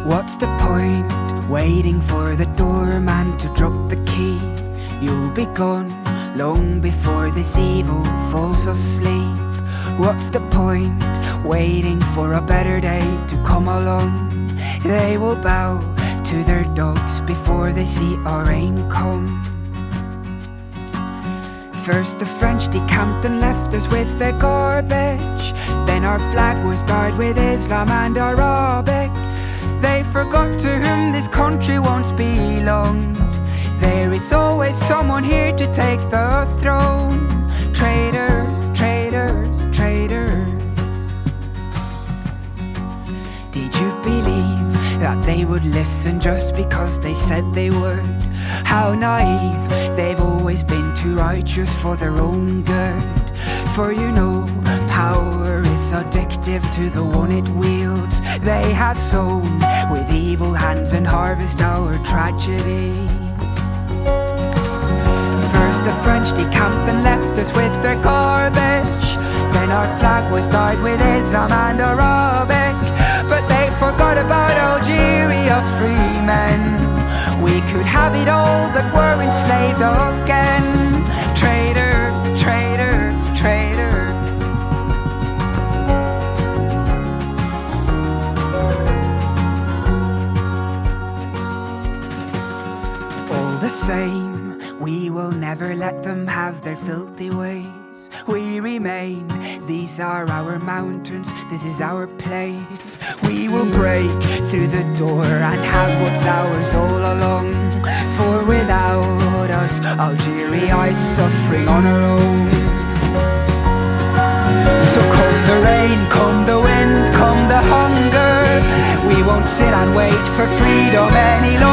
What's the point waiting for the doorman to drop the key? You'll be gone long before this evil falls asleep. What's the point waiting for a better day to come along? They will bow to their dogs before they see our rain come. First the French decamped and left us with their garbage. Then our flag was dyed with Islam and Arabic. They forgot to whom this country once belonged. There is always someone here to take the throne. Traitors, traitors, traitors. Did you believe that they would listen just because they said they would? How naive, they've always been too righteous for their own good. For you know, power is addictive to the one it wields. They have sown with evil hands and harvest our tragedy. First the French decamped and left us with their garbage. Then our flag was dyed with Islam and Arabic. But they forgot about Algeria's free men. We could have it all but we're enslaved again. Traitors, traitors, traitors. All the same, we will never let them have their filthy ways. We remain, these are our mountains, this is our place. We will break through the door and have what's ours all along. For without us, Algeria is suffering on her own. So come the rain, come the wind, come the hunger, we won't sit and wait for freedom any longer.